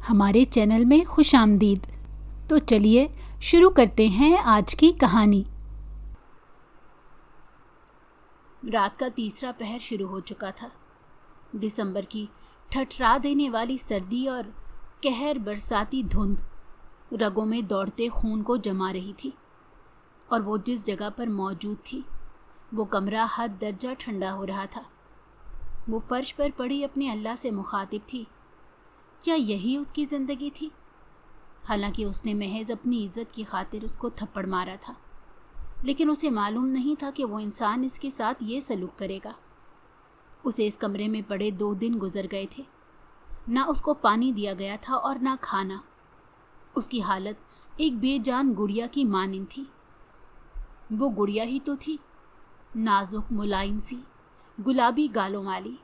ہمارے چینل میں خوش آمدید۔ تو چلیے شروع کرتے ہیں آج کی کہانی۔ رات کا تیسرا پہر شروع ہو چکا تھا۔ دسمبر کی ٹھٹھرا دینے والی سردی اور قہر برساتی دھند رگوں میں دوڑتے خون کو جما رہی تھی، اور وہ جس جگہ پر موجود تھی وہ کمرہ حد درجہ ٹھنڈا ہو رہا تھا۔ وہ فرش پر پڑی اپنے اللہ سے مخاطب تھی۔ کیا یہی اس کی زندگی تھی؟ حالانکہ اس نے محض اپنی عزت کی خاطر اس کو تھپڑ مارا تھا، لیکن اسے معلوم نہیں تھا کہ وہ انسان اس کے ساتھ یہ سلوک کرے گا۔ اسے اس کمرے میں پڑے 2 دن گزر گئے تھے۔ نہ اس کو پانی دیا گیا تھا اور نہ کھانا۔ اس کی حالت ایک بے جان گڑیا کی مانند تھی۔ وہ گڑیا ہی تو تھی، نازک ملائم سی، گلابی گالوں والی۔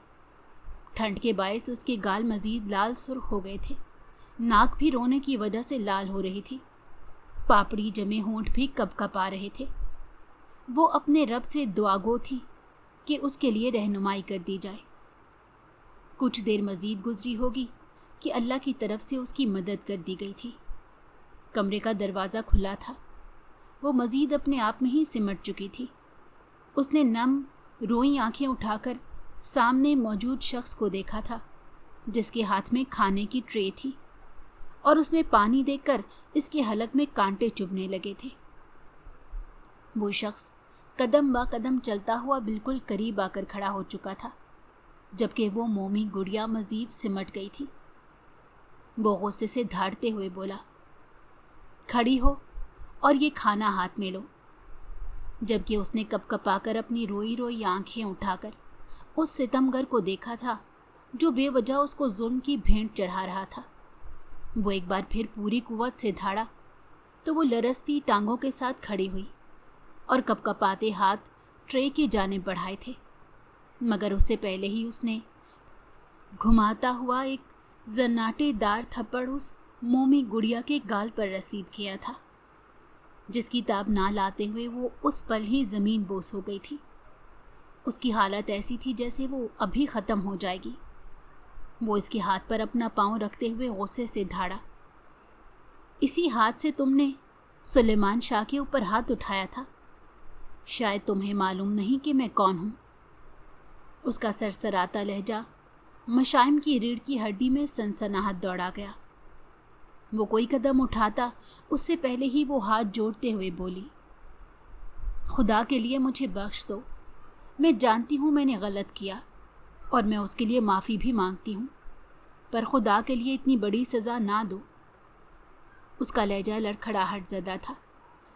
ٹھنڈ کے باعث اس کے گال مزید لال سرخ ہو گئے تھے، ناک بھی رونے کی وجہ سے لال ہو رہی تھی، پاپڑی جمے ہونٹ بھی کپ کپ آ رہے تھے۔ وہ اپنے رب سے دعا گو تھی کہ اس کے لیے رہنمائی کر دی جائے۔ کچھ دیر مزید گزری ہوگی کہ اللہ کی طرف سے اس کی مدد کر دی گئی تھی۔ کمرے کا دروازہ کھلا تھا۔ وہ مزید اپنے آپ میں ہی سمٹ چکی تھی۔ اس نے نم روئی آنکھیں اٹھا کر سامنے موجود شخص کو دیکھا تھا، جس کے ہاتھ میں کھانے کی ٹرے تھی، اور اس میں پانی دیکھ کر اس کے حلق میں کانٹے چبھنے لگے تھے۔ وہ شخص قدم با قدم چلتا ہوا بالکل قریب آ کر کھڑا ہو چکا تھا، جبکہ وہ مومی گڑیا مزید سمٹ گئی تھی۔ وہ غصے سے دھاڑتے ہوئے بولا، کھڑی ہو اور یہ کھانا ہاتھ میں لو۔ جبکہ اس نے کپ کپا کر اپنی روئی روئی آنکھیں اٹھا کر اس ستمگر کو دیکھا تھا جو بے وجہ اس کو ظلم کی بھینٹ چڑھا رہا تھا۔ وہ ایک بار پھر پوری قوت سے دھاڑا تو وہ لرزتی ٹانگوں کے ساتھ کھڑی ہوئی اور کپ کپاتے ہاتھ ٹرے کی جانب بڑھائے تھے، مگر اس سے پہلے ہی اس نے گھماتا ہوا ایک زناٹے دار تھپڑ اس مومی گڑیا کے گال پر رسید کیا تھا، جس کی تاب نہ لاتے ہوئے وہ اس پل ہی زمین بوس ہو گئی تھی۔ اس کی حالت ایسی تھی جیسے وہ ابھی ختم ہو جائے گی۔ وہ اس کے ہاتھ پر اپنا پاؤں رکھتے ہوئے غصے سے دھاڑا، اسی ہاتھ سے تم نے سلیمان شاہ کے اوپر ہاتھ اٹھایا تھا۔ شاید تمہیں معلوم نہیں کہ میں کون ہوں۔ اس کا سرسراتا لہجہ مشائم کی ریڑھ کی ہڈی میں سنسناہٹ دوڑا گیا۔ وہ کوئی قدم اٹھاتا اس سے پہلے ہی وہ ہاتھ جوڑتے ہوئے بولی، خدا کے لیے مجھے بخش دو۔ میں جانتی ہوں میں نے غلط کیا اور میں اس کے لیے معافی بھی مانگتی ہوں، پر خدا کے لیے اتنی بڑی سزا نہ دو۔ اس کا لہجہ لڑکھڑاہٹ زدہ تھا،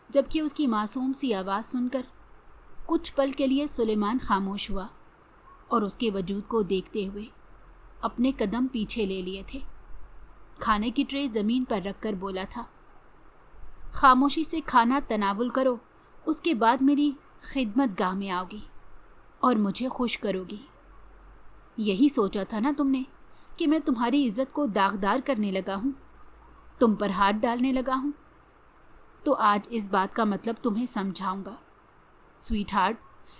جبکہ اس کی معصوم سی آواز سن کر کچھ پل کے لیے سلیمان خاموش ہوا اور اس کے وجود کو دیکھتے ہوئے اپنے قدم پیچھے لے لیے تھے۔ کھانے کی ٹرے زمین پر رکھ کر بولا تھا، خاموشی سے کھانا تناول کرو، اس کے بعد میری خدمت گاہ میں آؤ گی اور مجھے خوش کرو گی۔ یہی سوچا تھا نا تم نے کہ میں تمہاری عزت کو داغدار کرنے لگا ہوں، تم پر ہاتھ ڈالنے لگا ہوں؟ تو آج اس بات کا مطلب تمہیں سمجھاؤں گا۔ سویٹ ہارٹ،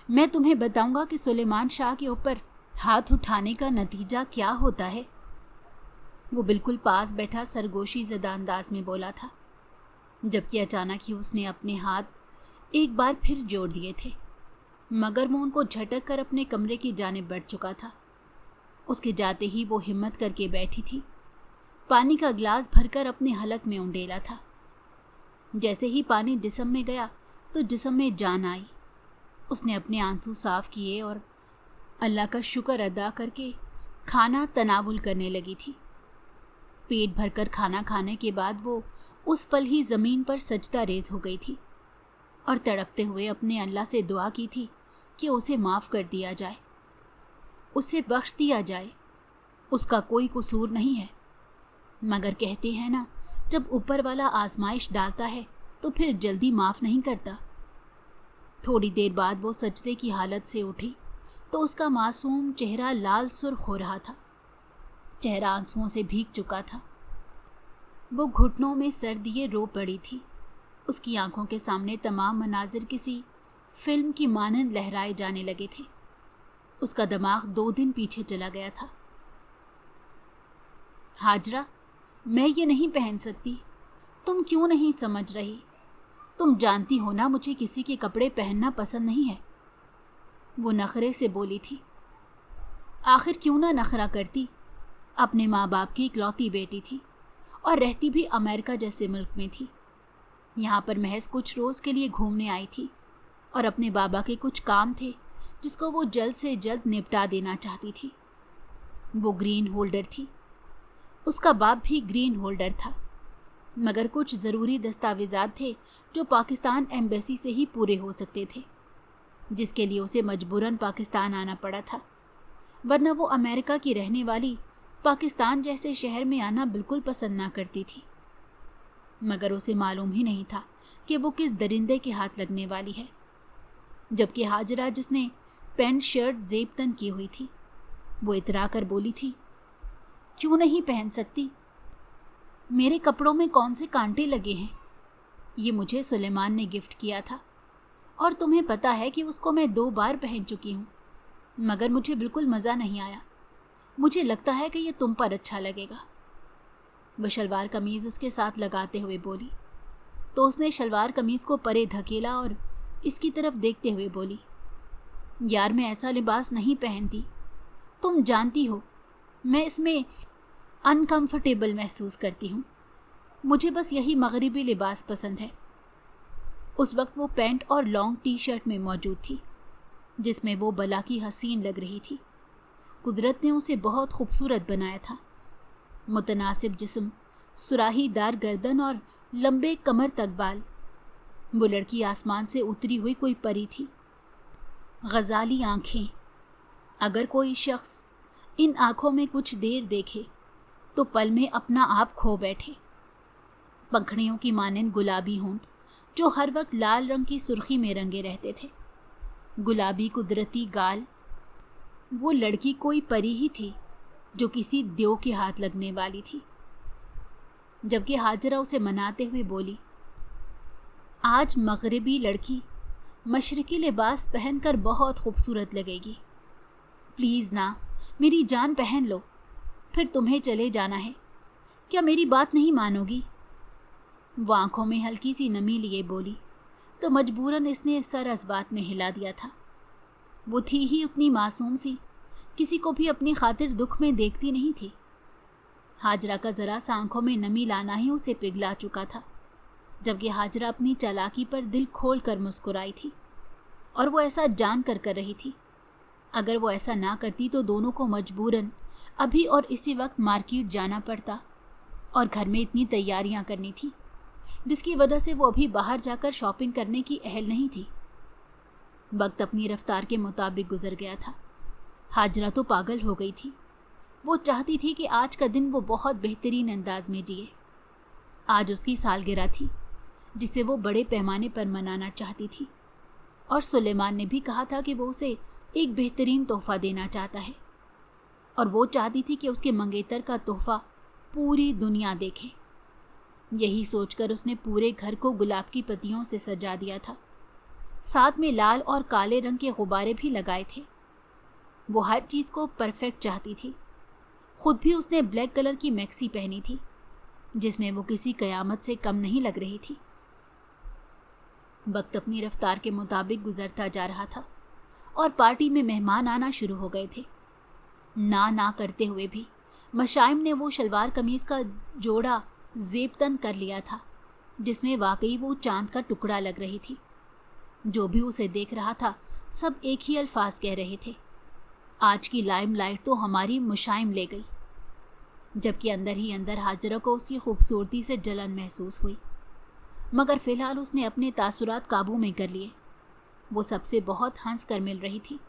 میں تمہیں بتاؤں گا کہ سلیمان شاہ کے اوپر ہاتھ اٹھانے کا نتیجہ کیا ہوتا ہے۔ وہ بالکل پاس بیٹھا سرگوشی زدہ انداز میں بولا تھا، جبکہ اچانک ہی اس نے اپنے ہاتھ ایک بار پھر جوڑ دیے تھے، مگر وہ ان کو جھٹک کر اپنے کمرے کی جانب بڑھ چکا تھا۔ اس کے جاتے ہی وہ ہمت کر کے بیٹھی تھی، پانی کا گلاس بھر کر اپنے حلق میں انڈیلا تھا۔ جیسے ہی پانی جسم میں گیا تو جسم میں جان آئی۔ اس نے اپنے آنسو صاف کیے اور اللہ کا شکر ادا کر کے کھانا تناول کرنے لگی تھی۔ پیٹ بھر کر کھانا کھانے کے بعد وہ اس پل ہی زمین پر سجدہ ریز ہو گئی تھی اور تڑپتے ہوئے اپنے اللہ سے دعا کی تھی کہ اسے معاف کر دیا جائے، اسے بخش دیا جائے۔ اس کا کوئی قصور نہیں ہے، مگر کہتے ہیں نا، جب اوپر والا آزمائش ڈالتا ہے تو پھر جلدی معاف نہیں کرتا۔ تھوڑی دیر بعد وہ سجدے کی حالت سے اٹھی تو اس کا معصوم چہرہ لال سرخ ہو رہا تھا، چہرہ آنسوؤں سے بھیگ چکا تھا۔ وہ گھٹنوں میں سر دیے رو پڑی تھی۔ اس کی آنکھوں کے سامنے تمام مناظر کسی فلم کی مانند لہرائے جانے لگے تھے۔ اس کا دماغ 2 دن پیچھے چلا گیا تھا۔ ہاجرہ، मैं ये नहीं पहन सकती। तुम क्यों नहीं समझ रही? तुम जानती हो ना मुझे किसी के कपड़े पहनना पसंद नहीं है। वो नखरे से बोली थी। आखिर क्यों ना नखरा करती? अपने माँ बाप की इकलौती बेटी थी और रहती भी अमेरिका जैसे मुल्क में थी। यहाँ पर महज कुछ रोज़ के लिए घूमने आई थी और अपने बाबा के कुछ काम थे जिसको वो जल्द से जल्द निपटा देना चाहती थी। वो ग्रीन होल्डर थी, उसका बाप भी ग्रीन होल्डर था, मगर कुछ ज़रूरी दस्तावेज़ात थे जो पाकिस्तान एम्बेसी से ही पूरे हो सकते थे, जिसके लिए उसे मजबूरन पाकिस्तान आना पड़ा था, वरना वो अमेरिका की रहने वाली पाकिस्तान जैसे शहर में आना बिल्कुल पसंद ना करती थी। मगर उसे मालूम ही नहीं था कि वो किस दरिंदे के हाथ लगने वाली है। जबकि हाजरा, जिसने पैंट शर्ट जेब तन की हुई थी, वो इतरा कर बोली थी, क्यों नहीं पहन सकती? मेरे कपड़ों में कौन से कांटे लगे हैं? ये मुझे सुलेमान ने गिफ्ट किया था और तुम्हें पता है कि उसको मैं 2 बार पहन चुकी हूँ, मगर मुझे बिल्कुल मज़ा नहीं आया। मुझे लगता है कि ये तुम पर अच्छा लगेगा। वह शलवार कमीज़ उसके साथ लगाते हुए बोली तो उसने शलवार कमीज़ को परे धकेला और इसकी तरफ देखते हुए बोली, यार मैं ऐसा लिबास नहीं पहनती, तुम जानती हो मैं इसमें अनकंफर्टेबल महसूस करती हूँ। मुझे बस यही मगरिबी लिबास पसंद है। उस वक्त वो पैंट और लॉन्ग टी शर्ट में मौजूद थी जिसमें वो बला की हसीन लग रही थी। कुदरत ने उसे बहुत खूबसूरत बनाया था। मुतनासिब जिस्म, सुराहीदार गर्दन और लंबे कमर तक बाल। वो लड़की आसमान से उतरी हुई कोई परी थी। गजाली आँखें। अगर कोई शख्स इन आँखों में कुछ देर देखे तो पल में अपना आप खो बैठे। पंखड़ियों की मानंद गुलाबी होंठ जो हर वक्त लाल रंग की सुर्खी में रंगे रहते थे। गुलाबी कुदरती गाल। वो लड़की कोई परी ही थी जो किसी देव के हाथ लगने वाली थी। जबकि हाजरा उसे मनाते हुए बोली, आज मगरिबी लड़की मशरकी लिबास पहनकर बहुत खूबसूरत लगेगी। प्लीज़ ना, मेरी जान पहन लो, फिर तुम्हें चले जाना है। क्या मेरी बात नहीं मानोगी? वो आंखों में हल्की सी नमी लिए बोली तो मजबूरन इसने सर इस बात में हिला दिया था। वो थी ही उतनी मासूम सी, किसी को भी अपनी खातिर दुख में देखती नहीं थी। हाजरा का ज़रा सा आंखों में नमी लाना ही उसे पिघला चुका था, जबकि हाजरा अपनी चालाकी पर दिल खोल कर मुस्कुराई थी और वो ऐसा जान कर रही थी। अगर वो ऐसा ना करती तो दोनों को मजबूरन अभी और इसी वक्त मार्केट जाना पड़ता और घर में इतनी तैयारियां करनी थी जिसकी वजह से वो अभी बाहर जाकर शॉपिंग करने की अहल नहीं थी। वक्त अपनी रफ्तार के मुताबिक गुजर गया था। हाजरा तो पागल हो गई थी। वो चाहती थी कि आज का दिन वो बहुत बेहतरीन अंदाज में जिए। आज उसकी सालगिरह थी जिसे वो बड़े पैमाने पर मनाना चाहती थी और सुलेमान ने भी कहा था कि वो उसे एक बेहतरीन तोहफ़ा देना चाहता है और वो चाहती थी कि उसके मंगेतर का तोहफ़ा पूरी दुनिया देखे। यही सोचकर उसने पूरे घर को गुलाब की पत्तियों से सजा दिया था। साथ में लाल और काले रंग के गुब्बारे भी लगाए थे। वो हर चीज़ को परफेक्ट चाहती थी। खुद भी उसने ब्लैक कलर की मैक्सी पहनी थी जिसमें वो किसी कयामत से कम नहीं लग रही थी। वक्त अपनी रफ्तार के मुताबिक गुजरता जा रहा था और पार्टी में मेहमान आना शुरू हो गए थे। ना करते हुए भी मशाइम ने वो शलवार कमीज़ का जोड़ा जेबतन कर लिया था जिसमें वाकई वो चांद का टुकड़ा लग रही थी। जो भी उसे देख रहा था सब एक ही अल्फाज कह रहे थे, आज की लाइमलाइट तो हमारी मुशाइम ले गई। जबकि अंदर ही अंदर हाजरा को उसकी खूबसूरती से जलन महसूस हुई, मगर फ़िलहाल उसने अपने तासुरात काबू में कर लिए। वो सबसे बहुत हंस कर मिल रही थी।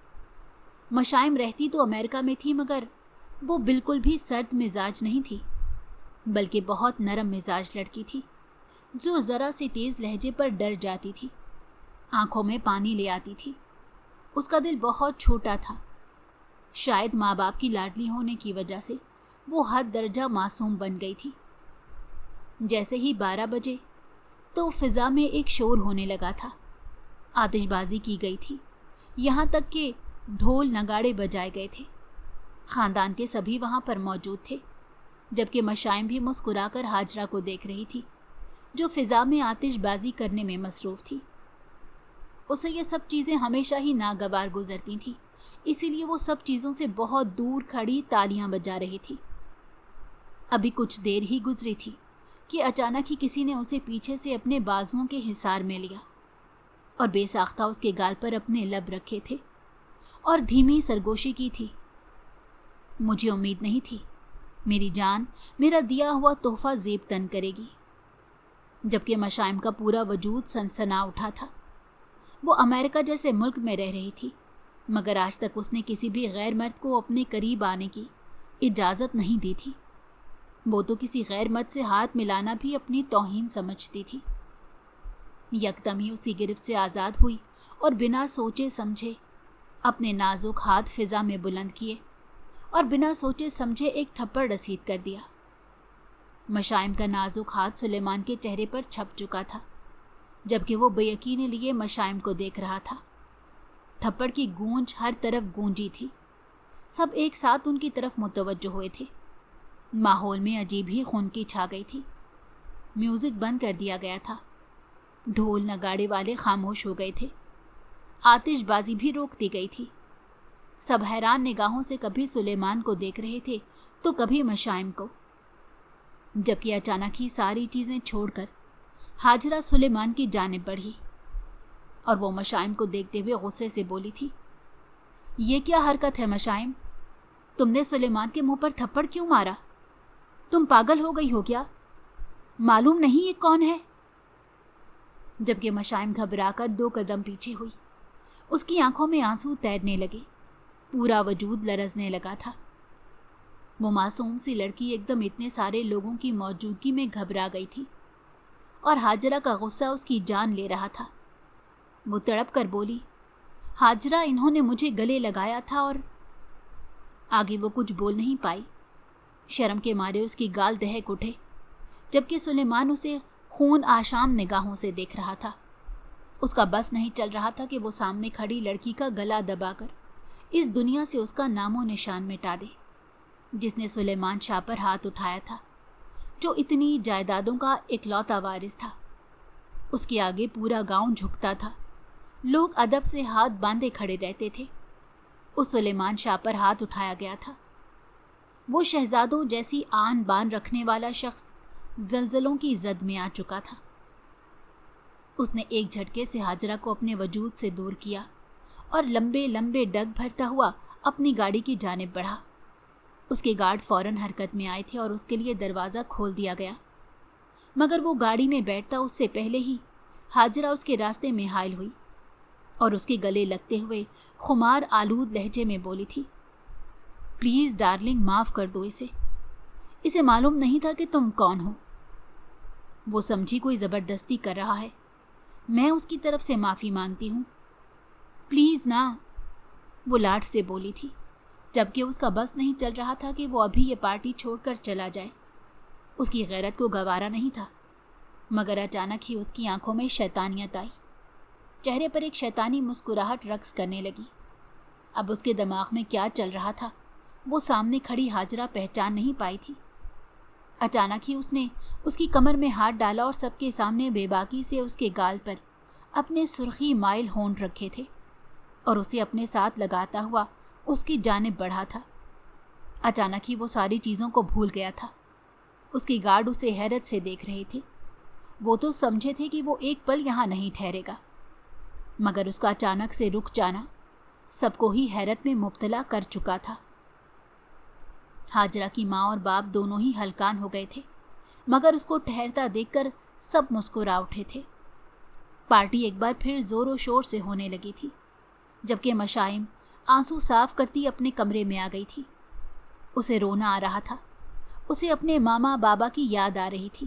मशाइम रहती तो अमेरिका में थी, मगर वो बिल्कुल भी सर्द मिजाज नहीं थी, बल्कि बहुत नरम मिजाज लड़की थी जो ज़रा से तेज़ लहजे पर डर जाती थी, आंखों में पानी ले आती थी। उसका दिल बहुत छोटा था। शायद माँ बाप की लाडली होने की वजह से वो हद दर्जा मासूम बन गई थी। जैसे ही 12 बजे तो फ़िज़ा में एक शोर होने लगा था। आतिशबाजी की गई थी, यहाँ तक कि ढोल नगाड़े बजाए गए थे। ख़ानदान के सभी वहाँ पर मौजूद थे। جبکہ مشائم بھی مسکرا کر حاجرہ کو دیکھ رہی تھی جو فضا میں آتش بازی کرنے میں مصروف تھی۔ اسے یہ سب چیزیں ہمیشہ ہی ناگوار گزرتی تھیں، اسی لیے وہ سب چیزوں سے بہت دور کھڑی تالیاں بجا رہی تھی۔ ابھی کچھ دیر ہی گزری تھی کہ اچانک ہی کسی نے اسے پیچھے سے اپنے بازوؤں کے حصار میں لیا اور بے ساختہ اس کے گال پر اپنے لب رکھے تھے اور دھیمی سرگوشی کی تھی۔ مجھے امید نہیں تھی، میری جان میرا دیا ہوا تحفہ زیب تن کرے گی۔ جبکہ مشائم کا پورا وجود سنسنا اٹھا تھا۔ وہ امریکہ جیسے ملک میں رہ رہی تھی، مگر آج تک اس نے کسی بھی غیر مرد کو اپنے قریب آنے کی اجازت نہیں دی تھی۔ وہ تو کسی غیر مرد سے ہاتھ ملانا بھی اپنی توہین سمجھتی تھی۔ یکدم ہی اسی گرفت سے آزاد ہوئی اور بنا سوچے سمجھے اپنے نازک ہاتھ فضا میں بلند کیے اور بنا سوچے سمجھے ایک تھپڑ رسید کر دیا۔ مشائم کا نازک ہاتھ سلیمان کے چہرے پر چھپ چکا تھا، جبکہ وہ بے یقینی لیے مشائم کو دیکھ رہا تھا۔ تھپڑ کی گونج ہر طرف گونجی تھی، سب ایک ساتھ ان کی طرف متوجہ ہوئے تھے۔ ماحول میں عجیب ہی خنکی چھا گئی تھی۔ میوزک بند کر دیا گیا تھا، ڈھول نگاڑے والے خاموش ہو گئے تھے، آتش بازی بھی روک دی گئی تھی۔ سب حیران نگاہوں سے کبھی سلیمان کو دیکھ رہے تھے تو کبھی مشائم کو، جبکہ اچانک ہی ساری چیزیں چھوڑ کر حاجرہ سلیمان کی جانب بڑھی اور وہ مشائم کو دیکھتے ہوئے غصے سے بولی تھی، یہ کیا حرکت ہے مشائم؟ تم نے سلیمان کے منہ پر تھپڑ کیوں مارا؟ تم پاگل ہو گئی ہو کیا؟ معلوم نہیں یہ کون ہے؟ جبکہ مشائم گھبرا کر 2 قدم پیچھے ہوئی، اس کی آنکھوں میں آنسو تیرنے لگے، پورا وجود لرزنے لگا تھا۔ وہ معصوم سی لڑکی ایک دم اتنے سارے لوگوں کی موجودگی میں گھبرا گئی تھی اور حاجرہ کا غصہ اس کی جان لے رہا تھا۔ وہ تڑپ کر بولی، حاجرہ انہوں نے مجھے گلے لگایا تھا اور آگے وہ کچھ بول نہیں پائی۔ شرم کے مارے اس کی گال دہک اٹھے، جبکہ سلیمان اسے خون آشام نگاہوں سے دیکھ رہا تھا۔ اس کا بس نہیں چل رہا تھا کہ وہ سامنے کھڑی لڑکی کا گلا دبا کر اس دنیا سے اس کا نام و نشان مٹا دے، جس نے سلیمان شاہ پر ہاتھ اٹھایا تھا، جو اتنی جائیدادوں کا اکلوتا وارث تھا۔ اس کے آگے پورا گاؤں جھکتا تھا، لوگ ادب سے ہاتھ باندھے کھڑے رہتے تھے۔ اس سلیمان شاہ پر ہاتھ اٹھایا گیا تھا۔ وہ شہزادوں جیسی آن بان رکھنے والا شخص زلزلوں کی زد میں آ چکا تھا۔ اس نے ایک جھٹکے سے حاجرہ کو اپنے وجود سے دور کیا اور لمبے لمبے ڈگ بھرتا ہوا اپنی گاڑی کی جانب بڑھا۔ اس کے گارڈ فوراً حرکت میں آئے تھے اور اس کے لیے دروازہ کھول دیا گیا، مگر وہ گاڑی میں بیٹھتا اس سے پہلے ہی حاجرہ اس کے راستے میں حائل ہوئی اور اس کے گلے لگتے ہوئے خمار آلود لہجے میں بولی تھی، پلیز ڈارلنگ معاف کر دو اسے معلوم نہیں تھا کہ تم کون ہو۔ وہ سمجھی کوئی زبردستی کر رہا ہے، میں اس کی طرف سے معافی مانگتی ہوں، پلیز نا، وہ لاٹ سے بولی تھی، جبکہ اس کا بس نہیں چل رہا تھا کہ وہ ابھی یہ پارٹی چھوڑ کر چلا جائے۔ اس کی غیرت کو گوارا نہیں تھا، مگر اچانک ہی اس کی آنکھوں میں شیطانیت آئی، چہرے پر ایک شیطانی مسکراہٹ رقص کرنے لگی۔ اب اس کے دماغ میں کیا چل رہا تھا وہ سامنے کھڑی حاجرہ پہچان نہیں پائی تھی۔ اچانک ہی اس نے اس کی کمر میں ہاتھ ڈالا اور سب کے سامنے بے باکی سے اس کے گال پر اپنے سرخی مائل ہونٹ رکھے تھے اور اسے اپنے ساتھ لگاتا ہوا اس کی جانب بڑھا تھا۔ اچانک ہی وہ ساری چیزوں کو بھول گیا تھا۔ اس کی گارڈ اسے حیرت سے دیکھ رہے تھے۔ وہ تو سمجھے تھے کہ وہ ایک پل یہاں نہیں ٹھہرے گا، مگر اس کا اچانک سے رک جانا سب کو ہی حیرت میں مبتلا کر چکا تھا۔ حاجرہ کی ماں اور باپ دونوں ہی ہلکان ہو گئے تھے، مگر اس کو ٹھہرتا دیکھ کر سب مسکرا اٹھے تھے۔ پارٹی ایک بار پھر زور و شور سے ہونے لگی تھی، جبکہ مشائم آنسو صاف کرتی اپنے کمرے میں آ گئی تھی۔ اسے رونا آ رہا تھا، اسے اپنے ماما بابا کی یاد آ رہی تھی۔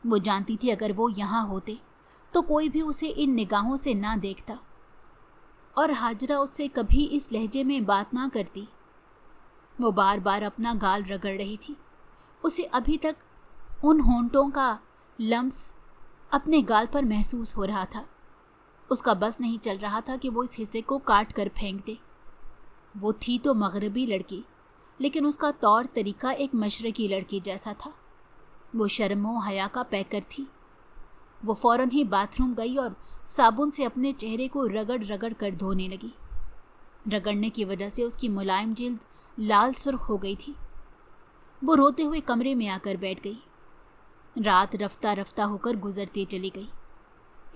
وہ جانتی تھی اگر وہ یہاں ہوتے تو کوئی بھی اسے ان نگاہوں سے نہ دیکھتا اور حاجرہ اس سے کبھی اس لہجے میں بات نہ کرتی۔ وہ بار بار اپنا گال رگڑ رہی تھی، اسے ابھی تک ان ہونٹوں کا لمس اپنے گال پر محسوس ہو رہا تھا۔ اس کا بس نہیں چل رہا تھا کہ وہ اس حصے کو کاٹ کر پھینک دے۔ وہ تھی تو مغربی لڑکی، लेकिन उसका तौर तरीका एक मशरकी लड़की जैसा था। वो शर्म व हया का पैकर थी। वो फौरन ही बाथरूम गई और साबुन से अपने चेहरे को रगड़ रगड़ कर धोने लगी। रगड़ने की वजह से उसकी मुलायम जिल्द लाल सुर्ख हो गई थी। वो रोते हुए कमरे में आकर बैठ गई। रात रफ्ता रफ्ता होकर गुजरती चली गई।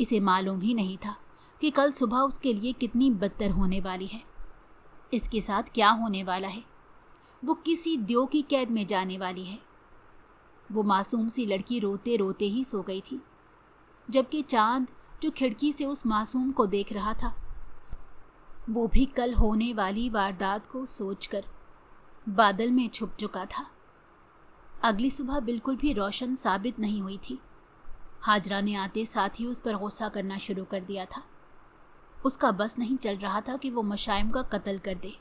इसे मालूम ही नहीं था कि कल सुबह उसके लिए कितनी बदतर होने वाली है। इसके साथ क्या होने वाला है। वो किसी द्यों की कैद में जाने वाली है। वो मासूम सी लड़की रोते रोते ही सो गई थी, जबकि चांद जो खिड़की से उस मासूम को देख रहा था, वो भी कल होने वाली वारदात को सोचकर बादल में छुप चुका था। अगली सुबह बिल्कुल भी रोशन साबित नहीं हुई थी। हाजरा ने आते साथ ही उस पर गुस्सा करना शुरू कर दिया था। उसका बस नहीं चल रहा था कि वो मशाइम का कत्ल कर दे।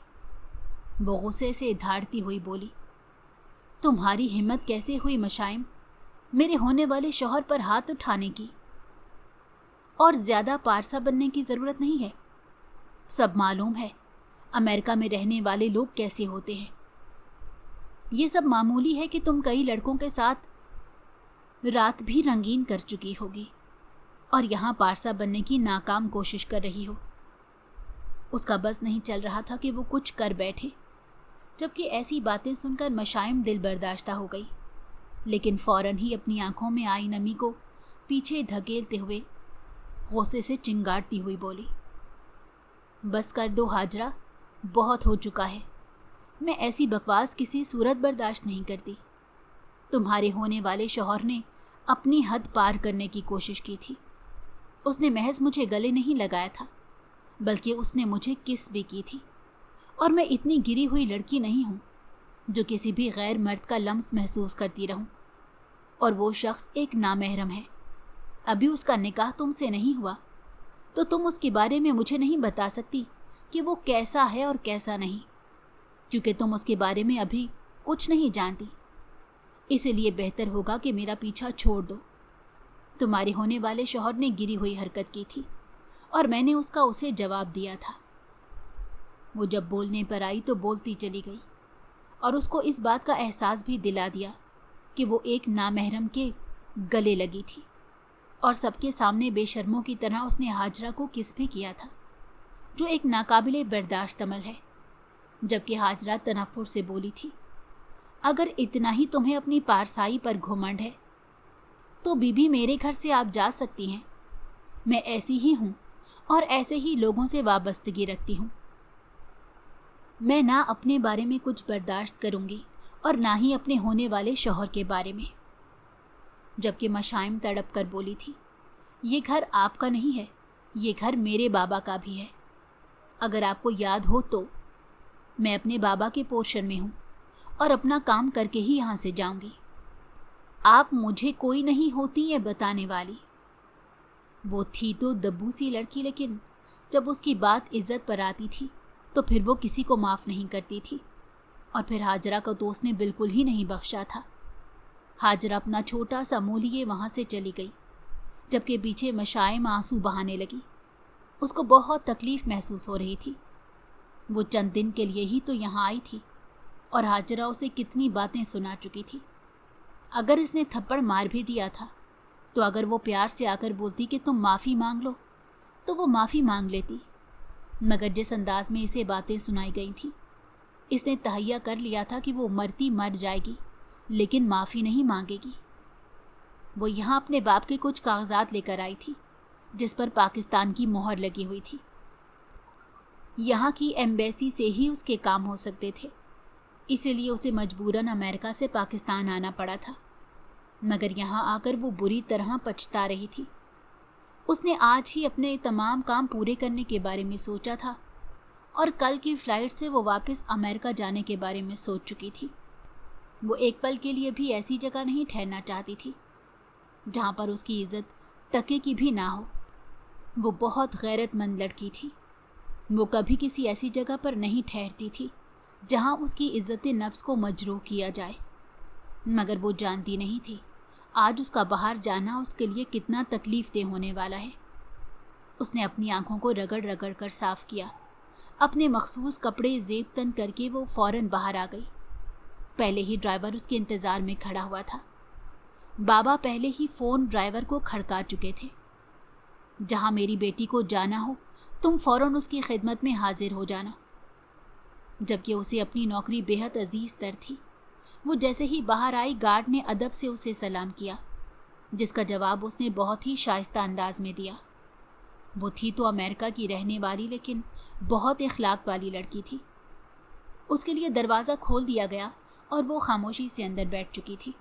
वो गुस्से से धाड़ती हुई बोली, तुम्हारी हिम्मत कैसे हुई मशाइम, मेरे होने वाले शौहर पर हाथ उठाने की? और ज़्यादा पारसा बनने की ज़रूरत नहीं है। सब मालूम है अमेरिका में रहने वाले लोग कैसे होते हैं। ये सब मामूली है कि तुम कई लड़कों के साथ रात भी रंगीन कर चुकी होगी और यहाँ पारसा बनने की नाकाम कोशिश कर रही हो। उसका बस नहीं चल रहा था कि वो कुछ कर बैठे, जबकि ऐसी बातें सुनकर मशाइम दिल बर्दाश्ता हो गई, लेकिन फौरन ही अपनी आंखों में आई नमी को पीछे धकेलते हुए गुस्से से चिंगाड़ती हुई बोली, बस कर दो हाजरा, बहुत हो चुका है। मैं ऐसी बकवास किसी सूरत बर्दाश्त नहीं करती। तुम्हारे होने वाले शौहर ने अपनी हद पार करने की कोशिश की थी। उसने महज मुझे गले नहीं लगाया था, बल्कि उसने मुझे किस भी की थी। और मैं इतनी गिरी हुई लड़की नहीं हूँ जो किसी भी गैर मर्द का लम्स महसूस करती रहूँ। और वो शख्स एक नामहरम है। अभी उसका निकाह तुमसे नहीं हुआ तो तुम उसके बारे में मुझे नहीं बता सकती कि वो कैसा है और कैसा नहीं, क्योंकि तुम उसके बारे में अभी कुछ नहीं जानती। इसलिए बेहतर होगा कि मेरा पीछा छोड़ दो। तुम्हारे होने वाले शौहर ने गिरी हुई हरकत की थी और मैंने उसका उसे जवाब दिया था। वो जब बोलने पर आई तो बोलती चली गई और उसको इस बात का एहसास भी दिला दिया कि वो एक नामहरम के गले लगी थी। और सबके सामने बेशर्मों की तरह उसने हाजरा को किस भी किया था, जो एक नाकाबिले बर्दाश्त अमल है। जबकि हाजरा तनफ्फुर से बोली थी, अगर इतना ही तुम्हें अपनी पारसाई पर घुमंड है तो बीबी मेरे घर से आप जा सकती हैं। मैं ऐसी ही हूँ और ऐसे ही लोगों से वाबस्तगी रखती हूँ। मैं ना अपने बारे में कुछ बर्दाश्त करूँगी और ना ही अपने होने वाले शौहर के बारे में। जबकि मशाइम तड़प कर बोली थी, ये घर आपका नहीं है, ये घर मेरे बाबा का भी है। अगर आपको याद हो तो मैं अपने बाबा के पोर्शन में हूँ और अपना काम करके ही यहाँ से जाऊँगी। आप मुझे कोई नहीं होती ये बताने वाली। वो थी तो दब्बू सी लड़की, लेकिन जब उसकी बात इज्जत पर आती थी तो फिर वो किसी को माफ़ नहीं करती थी। और फिर हाजरा को तो उसने बिल्कुल ही नहीं बख्शा था। हाजरा अपना छोटा सा मुँह लिए वहाँ से चली गई, जबकि पीछे मशाइम आंसू बहाने लगी। उसको बहुत तकलीफ़ महसूस हो रही थी। वो चंद दिन के लिए ही तो यहाँ आई थी और हाजरा उसे कितनी बातें सुना चुकी थी। अगर इसने थप्पड़ मार भी दिया था तो अगर वो प्यार से आकर बोलती कि तुम माफ़ी मांग लो तो वो माफ़ी मांग लेती। मगर जिस अंदाज में इसे बातें सुनाई गई थी, इसने तहैया कर लिया था कि वो मरती मर जाएगी लेकिन माफ़ी नहीं मांगेगी। वो यहाँ अपने बाप के कुछ कागजात लेकर आई थी जिस पर पाकिस्तान की मोहर लगी हुई थी। यहाँ की एम्बेसी से ही उसके काम हो सकते थे, इसीलिए उसे मजबूरन अमेरिका से पाकिस्तान आना पड़ा था। मगर यहाँ आकर वो बुरी तरह पछता रही थी। उसने आज ही अपने तमाम काम पूरे करने के बारे में सोचा था और कल की फ़्लाइट से वो वापस अमेरिका जाने के बारे में सोच चुकी थी। वो एक पल के लिए भी ऐसी जगह नहीं ठहरना चाहती थी जहाँ पर उसकी इज़्ज़त टके की भी ना हो। वो बहुत गैरतमंद लड़की थी। वो कभी किसी ऐसी जगह पर नहीं ठहरती थी जहाँ उसकी इज़्ज़त नफ्स को मजरूह किया जाए। मगर वो जानती नहीं थी आज उसका बाहर जाना उसके लिए कितना तकलीफ़ दे होने वाला है। उसने अपनी आंखों को रगड़ रगड़ कर साफ़ किया। अपने मखसूस कपड़े ज़ेब तन करके वो फ़ौरन बाहर आ गई पहले ही ड्राइवर उसके इंतज़ार में खड़ा हुआ था। बाबा पहले ही फ़ोन ड्राइवर को खड़का चुके थे। जहाँ मेरी बेटी को जाना हो तुम फ़ौरन उसकी खिदमत में हाजिर हो जाना। जबकि उसे अपनी नौकरी बेहद अजीज़ तर थी। वो जैसे ही बाहर आई, गार्ड ने अदब से उसे सलाम किया, जिसका जवाब उसने बहुत ही शाइस्ता अंदाज में दिया। वो थी तो अमेरिका की रहने वाली लेकिन बहुत इखलाक वाली लड़की थी। उसके लिए दरवाज़ा खोल दिया गया और वो खामोशी से अंदर बैठ चुकी थी।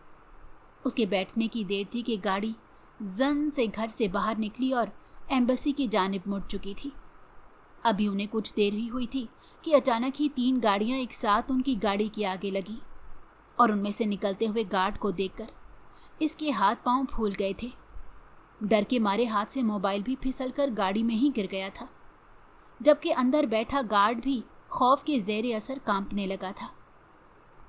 उसके बैठने की देर थी कि गाड़ी जन से घर से बाहर निकली और एम्बेसी की जानिब मुड़ चुकी थी। अभी उन्हें कुछ देर ही हुई थी कि अचानक ही 3 गाड़ियां एक साथ उनकी गाड़ी के आगे लगी और उनमें से निकलते हुए गार्ड को देखकर इसके हाथ पांव फूल गए थे। डर के मारे हाथ से मोबाइल भी फिसलकर गाड़ी में ही गिर गया था, जबकि अंदर बैठा गार्ड भी खौफ के ज़ेर असर कांपने लगा था।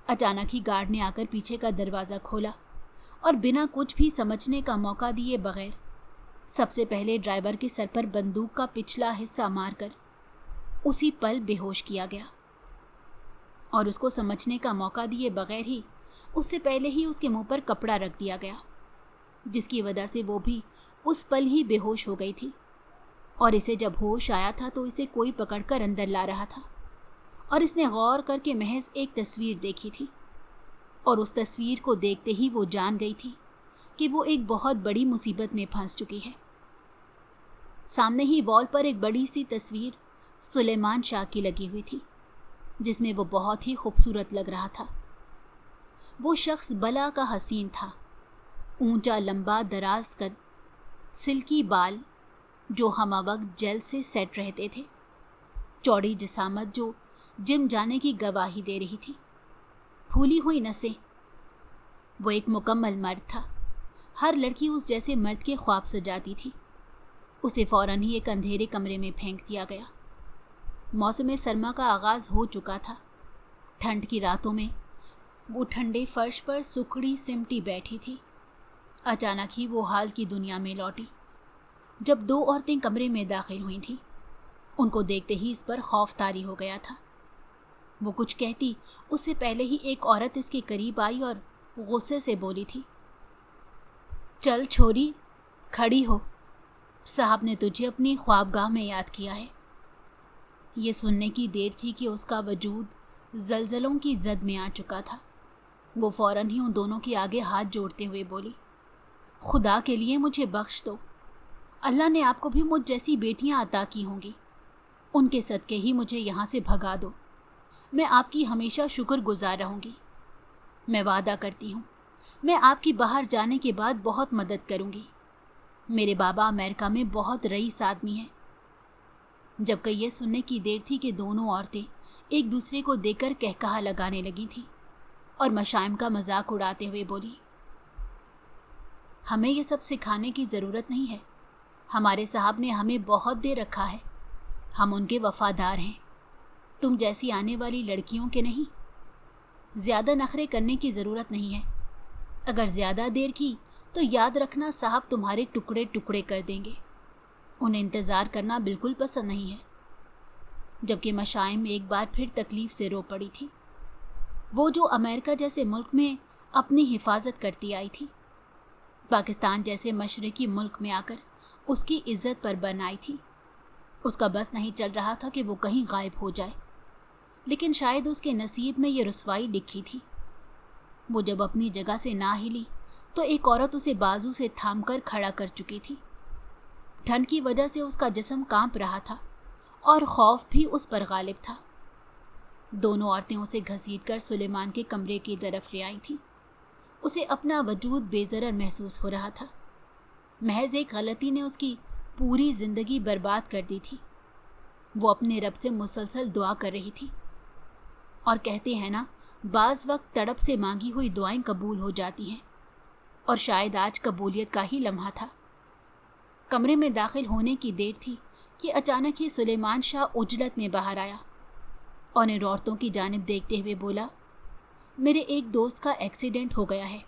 अचानक ही गार्ड ने आकर पीछे का दरवाज़ा खोला और बिना कुछ भी समझने का मौका दिए बगैर सबसे पहले ड्राइवर के सर पर बंदूक का पिछला हिस्सा मारकर उसी पल बेहोश किया गया। और उसको समझने का मौका दिए बगैर ही उससे पहले ही उसके मुंह पर कपड़ा रख दिया गया, जिसकी वजह से वो भी उस पल ही बेहोश हो गई थी। और इसे जब होश आया था तो इसे कोई पकड़कर अंदर ला रहा था और इसने गौर करके महज एक तस्वीर देखी थी। और उस तस्वीर को देखते ही वो जान गई थी कि वो एक बहुत बड़ी मुसीबत में फंस चुकी है। सामने ही वॉल पर एक बड़ी सी तस्वीर सुलेमान शाह की लगी हुई थी, जिसमें वो बहुत ही खूबसूरत लग रहा था। वो शख्स बला का हसीन था। ऊंचा लंबा दराज कद, सिल्की बाल जो हमवक्त जेल से सेट रहते थे, चौड़ी जिसामत जो जिम जाने की गवाही दे रही थी, फूली हुई नसें। वो एक मुकम्मल मर्द था। हर लड़की उस जैसे मर्द के ख्वाब सजाती थी। उसे फ़ौरन ही एक अंधेरे कमरे में फेंक दिया गया। मौसम सरमा का आगाज़ हो चुका था। ठंड की रातों में वो ठंडे फर्श पर सुखड़ी सिमटी बैठी थी। अचानक ही वो हाल की दुनिया में लौटी जब 2 औरतें कमरे में दाखिल हुई थीं। उनको देखते ही इस पर खौफ तारी हो गया था। वो कुछ कहती उससे पहले ही एक औरत इसके करीब आई और गुस्से से बोली थी, चल छोरी, खड़ी हो, साहब ने तुझे अपनी ख्वाबगाह में याद किया है। ये सुनने की देर थी कि उसका वजूद जलजलों की जद में आ चुका था। वो फ़ौरन ही उन दोनों के आगे हाथ जोड़ते हुए बोली, खुदा के लिए मुझे बख्श दो। अल्लाह ने आपको भी मुझ जैसी बेटियां अता की होंगी। उनके सदके ही मुझे यहाँ से भगा दो। मैं आपकी हमेशा शुक्रगुजार रहूँगी। मैं वादा करती हूँ, मैं आपकी बाहर जाने के बाद बहुत मदद करूँगी। मेरे बाबा अमेरिका में बहुत रईस आदमी हैं। जबकि ये सुनने की देर थी कि दोनों औरतें एक दूसरे को देखकर कहकहा लगाने लगी थी और मशाइम का मजाक उड़ाते हुए बोली, हमें ये सब सिखाने की ज़रूरत नहीं है। हमारे साहब ने हमें बहुत दे रखा है। हम उनके वफादार हैं, तुम जैसी आने वाली लड़कियों के नहीं। ज़्यादा नखरे करने की ज़रूरत नहीं है। अगर ज़्यादा देर की तो याद रखना साहब तुम्हारे टुकड़े टुकड़े कर देंगे। उन्हें इंतज़ार करना बिल्कुल पसंद नहीं है। जबकि मशाइम एक बार फिर तकलीफ़ से रो पड़ी थी। वो जो अमेरिका जैसे मुल्क में अपनी हिफाजत करती आई थी, पाकिस्तान जैसे मशरक़ी मुल्क में आकर उसकी इज़्ज़त पर बन आई थी। उसका बस नहीं चल रहा था कि वो कहीं गायब हो जाए, लेकिन शायद उसके नसीब में ये रुसवाई लिखी थी। वो जब अपनी जगह से ना हिली तो एक औरत उसे बाजू से थामकर खड़ा कर चुकी थी। ठंड की वजह से उसका जिस्म कांप रहा था और खौफ भी उस पर गालिब था। दोनों औरतें उसे घसीटकर सुलेमान के कमरे की तरफ ले आई थीं। उसे अपना वजूद बेज़रर महसूस हो रहा था। महज एक गलती ने उसकी पूरी ज़िंदगी बर्बाद कर दी थी। वो अपने रब से मुसलसल दुआ कर रही थी और कहते हैं ना, बाज़ वक्त तड़प से मांगी हुई दुआएं कबूल हो जाती हैं, और शायद आज कबूलियत का ही लम्हा था। कमरे में दाखिल होने की देर थी कि अचानक ही सुलेमान शाह उजलत में बाहर आया और इन औरतों की जानिब देखते हुए बोला, मेरे एक दोस्त का एक्सीडेंट हो गया है।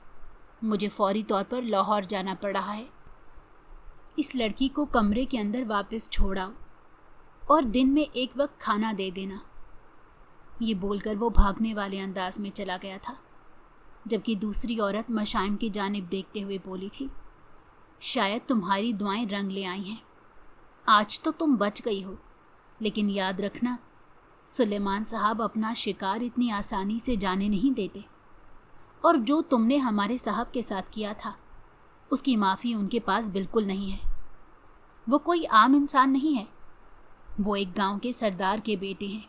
मुझे फौरी तौर पर लाहौर जाना पड़ रहा है। इस लड़की को कमरे के अंदर वापस छोड़ाओ और दिन में एक वक्त खाना दे देना। ये बोलकर वो भागने वाले अंदाज में चला गया था। जबकि दूसरी औरत मशाइम की जानिब देखते हुए बोली थी, शायद तुम्हारी दुआएं रंग ले आई हैं। आज तो तुम बच गई हो, लेकिन याद रखना सुलेमान साहब अपना शिकार इतनी आसानी से जाने नहीं देते, और जो तुमने हमारे साहब के साथ किया था उसकी माफ़ी उनके पास बिल्कुल नहीं है। वो कोई आम इंसान नहीं है, वो एक गांव के सरदार के बेटे हैं,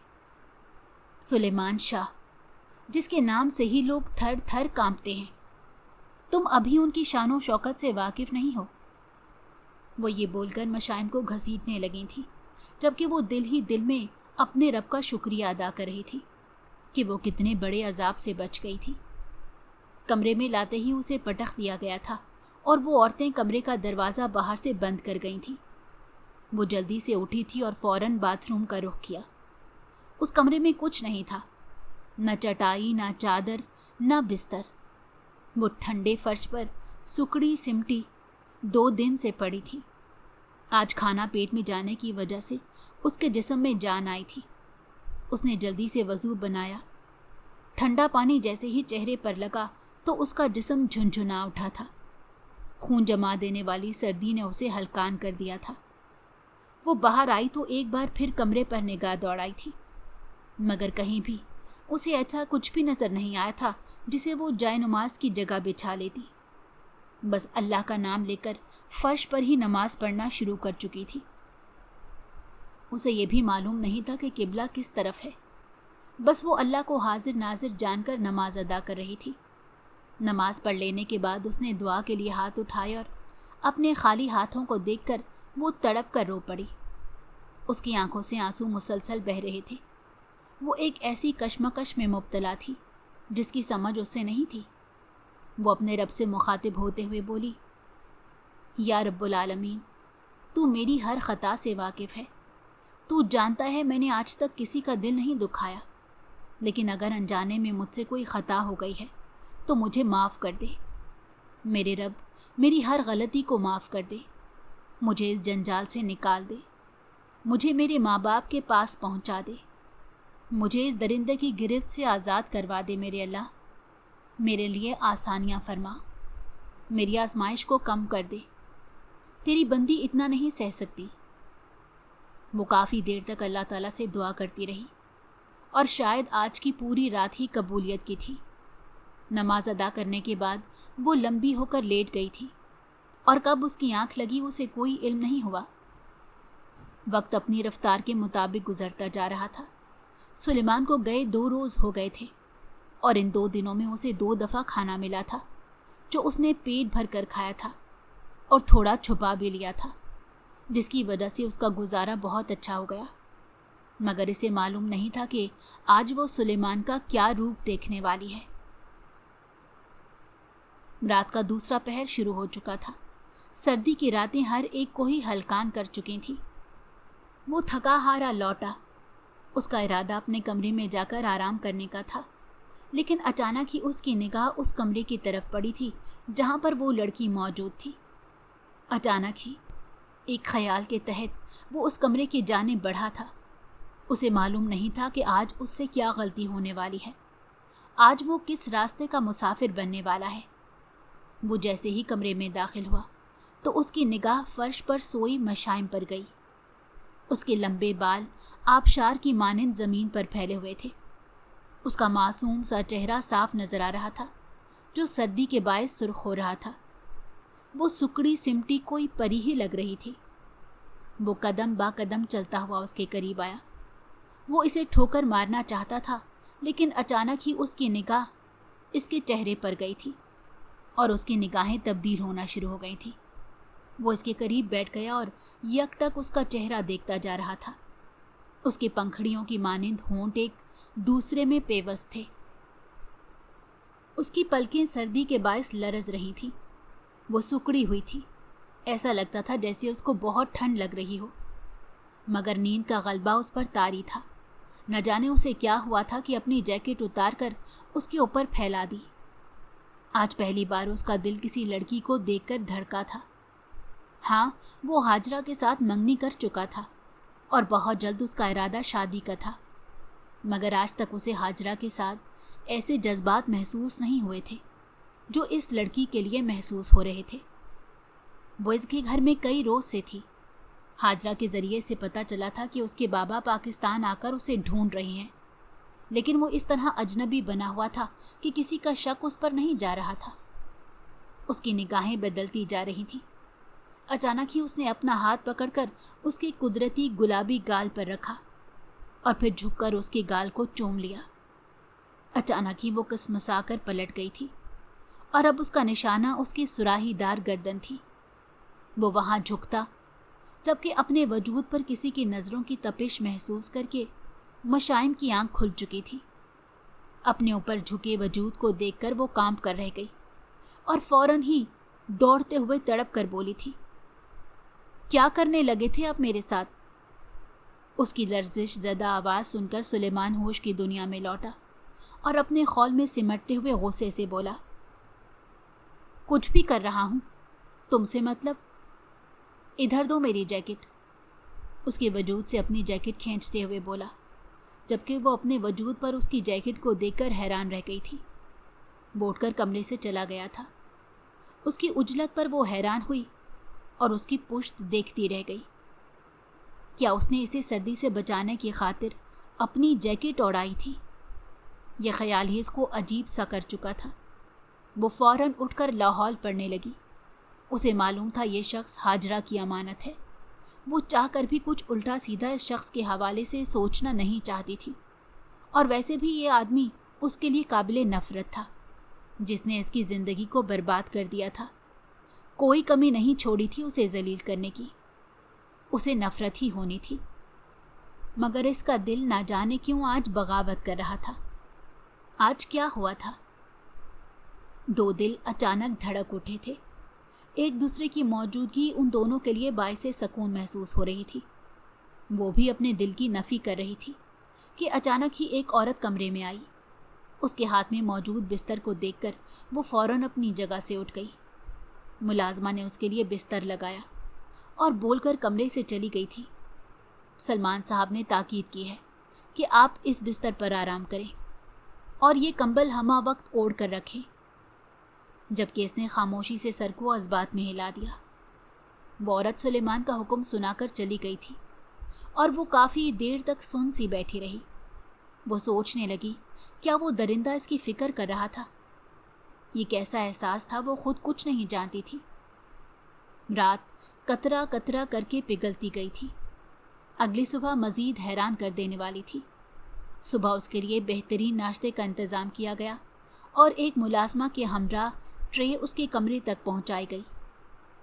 सुलेमान शाह, जिसके नाम से ही लोग थर थर कांपते हैं। तुम अभी उनकी शानो शौकत से वाकिफ नहीं हो। वो ये बोलकर मशाइम को घसीटने लगी थी, जबकि वो दिल ही दिल में अपने रब का शुक्रिया अदा कर रही थी कि वो कितने बड़े अजाब से बच गई थी। कमरे में लाते ही उसे पटख दिया गया था और वो औरतें कमरे का दरवाज़ा बाहर से बंद कर गई थीं। वो जल्दी से उठी थी और फौरन बाथरूम का रुख किया। उस कमरे में कुछ नहीं था, न चटाई, न चादर, न बिस्तर। वो ठंडे फर्श पर सुकड़ी सिमटी 2 दिन से पड़ी थी। आज खाना पेट में जाने की वजह से उसके जिस्म में जान आई थी। उसने जल्दी से वज़ू बनाया। ठंडा पानी जैसे ही चेहरे पर लगा तो उसका जिस्म झुनझुना उठा था। खून जमा देने वाली सर्दी ने उसे हलकान कर दिया था। वो बाहर आई तो एक बार फिर कमरे पर निगाह दौड़ाई थी, मगर कहीं भी उसे ऐसा कुछ भी नज़र नहीं आया था जिसे वो जाए नमाज की जगह बिछा लेती। बस अल्लाह का नाम लेकर फर्श पर ही नमाज पढ़ना शुरू कर चुकी थी। उसे ये भी मालूम नहीं था कि किबला किस तरफ है। बस वो अल्लाह को हाजिर नाजिर जानकर नमाज अदा कर रही थी। नमाज पढ़ लेने के बाद उसने दुआ के लिए हाथ उठाए और अपने खाली हाथों को देखकर वो तड़प कर रो पड़ी। उसकी आंखों से आंसू मुसलसल बह रहे थे। वो एक ऐसी कश्मकश में मुब्तला थी जिसकी समझ उससे नहीं थी। वो अपने रब से मुखातिब होते हुए बोली, या रब्बुल आलमीन, तू मेरी हर ख़ता से वाकिफ़ है। तू जानता है मैंने आज तक किसी का दिल नहीं दुखाया, लेकिन अगर अनजाने में मुझसे कोई ख़ता हो गई है तो मुझे माफ़ कर दे। मेरे रब, मेरी हर गलती को माफ़ कर दे। मुझे इस जंजाल से निकाल दे। मुझे मेरे माँ बाप के पास पहुँचा दे। मुझे इस दरिंदे की गिरफ्त से आज़ाद करवा दे। मेरे अल्लाह, मेरे लिए आसानियाँ फरमा। मेरी आजमाइश को कम कर दे। तेरी बंदी इतना नहीं सह सकती। वो काफ़ी देर तक अल्लाह ताला से दुआ करती रही और शायद आज की पूरी रात ही कबूलियत की थी। नमाज अदा करने के बाद वो लंबी होकर लेट गई थी और कब उसकी आंख लगी उसे कोई इल्म नहीं हुआ। वक्त अपनी रफ्तार के मुताबिक गुजरता जा रहा था। सुलेमान को गए 2 रोज़ हो गए थे और इन 2 दिनों में उसे 2 दफ़ा खाना मिला था, जो उसने पेट भर कर खाया था और थोड़ा छुपा भी लिया था, जिसकी वजह से उसका गुजारा बहुत अच्छा हो गया। मगर इसे मालूम नहीं था कि आज वो सुलेमान का क्या रूप देखने वाली है। रात का दूसरा पहर शुरू हो चुका था। सर्दी की रातें हर एक को ही हलकान कर चुकी थीं। वो थका हारा लौटा। उसका इरादा अपने कमरे में जाकर आराम करने का था, लेकिन अचानक ही उसकी निगाह उस कमरे की तरफ पड़ी थी जहाँ पर वो लड़की मौजूद थी। अचानक ही एक ख्याल के तहत वो उस कमरे की जानिब बढ़ा था। उसे मालूम नहीं था कि आज उससे क्या गलती होने वाली है, आज वो किस रास्ते का मुसाफिर बनने वाला है। वो जैसे ही कमरे में दाखिल हुआ तो उसकी निगाह फर्श पर सोई मशाइम पर गई। उसके लंबे बाल आबशार की मानिंद ज़मीन पर फैले हुए थे। उसका मासूम सा चेहरा साफ नज़र आ रहा था, जो सर्दी के बायस सुर्ख हो रहा था। वो सुकड़ी सिमटी कोई परी ही लग रही थी। वो कदम बा कदम चलता हुआ उसके करीब आया। वो इसे ठोकर मारना चाहता था, लेकिन अचानक ही उसकी निगाह इसके चेहरे पर गई थी और उसकी निगाहें तब्दील होना शुरू हो गई थी। वो इसके करीब बैठ गया और यकटक उसका चेहरा देखता जा रहा था। उसकी पंखड़ियों की मानिंद होंठ एक दूसरे में पेवस्त थे। उसकी पलकें सर्दी के बायस लरज रही थीं। वो सुकड़ी हुई थी। ऐसा लगता था जैसे उसको बहुत ठंड लग रही हो, मगर नींद का गलबा उस पर तारी था। न जाने उसे क्या हुआ था कि अपनी जैकेट उतार कर उसके ऊपर फैला दी। आज पहली बार उसका दिल किसी लड़की को देखकर धड़का था। हाँ, वो हाजरा के साथ मंगनी कर चुका था और बहुत जल्द उसका इरादा शादी का था, मगर आज तक उसे हाजरा के साथ ایسے جذبات محسوس نہیں ہوئے تھے جو اس لڑکی کے لیے محسوس ہو رہے تھے۔ وہ اس کے گھر میں کئی روز سے تھی۔ حاجرہ کے ذریعے سے پتہ چلا تھا کہ اس کے بابا پاکستان آ کر اسے ڈھونڈ رہے ہیں، لیکن وہ اس طرح اجنبی بنا ہوا تھا کہ کسی کا شک اس پر نہیں جا رہا تھا۔ اس کی نگاہیں بدلتی جا رہی تھیں۔ اچانک ہی اس نے اپنا ہاتھ پکڑ کر اس کے قدرتی گلابی گال پر رکھا اور پھر جھک کر اس کے گال کو چوم لیا۔ اچانک ہی وہ کسمسا کر پلٹ گئی تھی اور اب اس کا نشانہ اس کی سراہی دار گردن تھی۔ وہ وہاں جھکتا جبکہ اپنے وجود پر کسی کی نظروں کی تپش محسوس کر کے مشائم کی آنکھ کھل چکی تھی۔ اپنے اوپر جھکے وجود کو دیکھ کر وہ کانپ کر رہ گئی اور فوراً ہی دوڑتے ہوئے تڑپ کر بولی تھی، کیا کرنے لگے تھے آپ میرے ساتھ؟ اس کی لرزش زدہ آواز سن کر سلیمان ہوش کی دنیا میں لوٹا اور اپنے خول میں سمٹتے ہوئے غصے سے بولا، کچھ بھی کر رہا ہوں، تم سے مطلب؟ ادھر دو میری جیکٹ۔ اس کے وجود سے اپنی جیکٹ کھینچتے ہوئے بولا، جبکہ وہ اپنے وجود پر اس کی جیکٹ کو دیکھ کر حیران رہ گئی تھی۔ وہ اٹھ کر کمرے سے چلا گیا تھا۔ اس کی عجلت پر وہ حیران ہوئی اور اس کی پشت دیکھتی رہ گئی۔ کیا اس نے اسے سردی سے بچانے کی خاطر اپنی جیکٹ اڑائی تھی؟ یہ خیال ہی اس کو عجیب سا کر چکا تھا۔ وہ فوراً اٹھ کر لاحول پڑھنے لگی۔ اسے معلوم تھا یہ شخص حاجرہ کی امانت ہے۔ وہ چاہ کر بھی کچھ الٹا سیدھا اس شخص کے حوالے سے سوچنا نہیں چاہتی تھی، اور ویسے بھی یہ آدمی اس کے لیے قابل نفرت تھا، جس نے اس کی زندگی کو برباد کر دیا تھا۔ کوئی کمی نہیں چھوڑی تھی اسے ذلیل کرنے کی۔ اسے نفرت ہی ہونی تھی، مگر اس کا دل نہ جانے کیوں آج بغاوت کر رہا تھا۔ آج کیا ہوا تھا؟ دو دل اچانک دھڑک اٹھے تھے۔ ایک دوسرے کی موجودگی ان دونوں کے لیے باعث سکون محسوس ہو رہی تھی۔ وہ بھی اپنے دل کی نفی کر رہی تھی کہ اچانک ہی ایک عورت کمرے میں آئی۔ اس کے ہاتھ میں موجود بستر کو دیکھ کر وہ فوراً اپنی جگہ سے اٹھ گئی۔ ملازمہ نے اس کے لیے بستر لگایا اور بول کر کمرے سے چلی گئی تھی، سلمان صاحب نے تاکید کی ہے کہ آپ اس بستر پر آرام کریں اور یہ کمبل ہمہ وقت اوڑھ کر رکھیں، جبکہ اس نے خاموشی سے سر کو اسبات میں ہلا دیا۔ وہ عورت سلیمان کا حکم سنا کر چلی گئی تھی اور وہ کافی دیر تک سن سی بیٹھی رہی۔ وہ سوچنے لگی، کیا وہ درندہ اس کی فکر کر رہا تھا؟ یہ کیسا احساس تھا وہ خود کچھ نہیں جانتی تھی۔ رات قطرہ قطرہ کر کے پگھلتی گئی تھی۔ اگلی صبح مزید حیران کر دینے والی تھی۔ صبح اس کے لیے بہترین ناشتے کا انتظام کیا گیا اور ایک ملازمہ کے ہمراہ ٹرے اس کے کمرے تک پہنچائی گئی،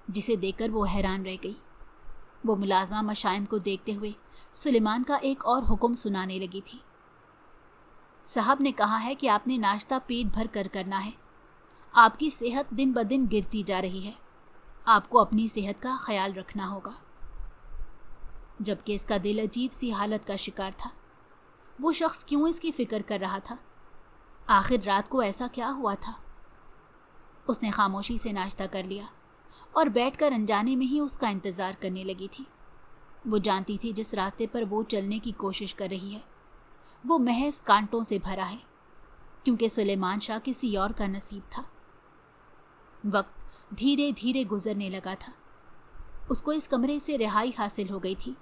جسے دیکھ کر وہ حیران رہ گئی۔ وہ ملازمہ مشائم کو دیکھتے ہوئے سلیمان کا ایک اور حکم سنانے لگی تھی۔ صاحب نے کہا ہے کہ آپ نے ناشتہ پیٹ بھر کر کرنا ہے۔ آپ کی صحت دن بدن گرتی جا رہی ہے۔ آپ کو اپنی صحت کا خیال رکھنا ہوگا۔ جبکہ اس کا دل عجیب سی حالت کا شکار تھا۔ وہ شخص کیوں اس کی فکر کر رہا تھا؟ آخر رات کو ایسا کیا ہوا تھا؟ اس نے خاموشی سے ناشتہ کر لیا اور بیٹھ کر انجانے میں ہی اس کا انتظار کرنے لگی تھی۔ وہ جانتی تھی جس راستے پر وہ چلنے کی کوشش کر رہی ہے وہ محض کانٹوں سے بھرا ہے، کیونکہ سلیمان شاہ کسی اور کا نصیب تھا۔ وقت دھیرے دھیرے گزرنے لگا تھا۔ اس کو اس کمرے سے رہائی حاصل ہو گئی تھی۔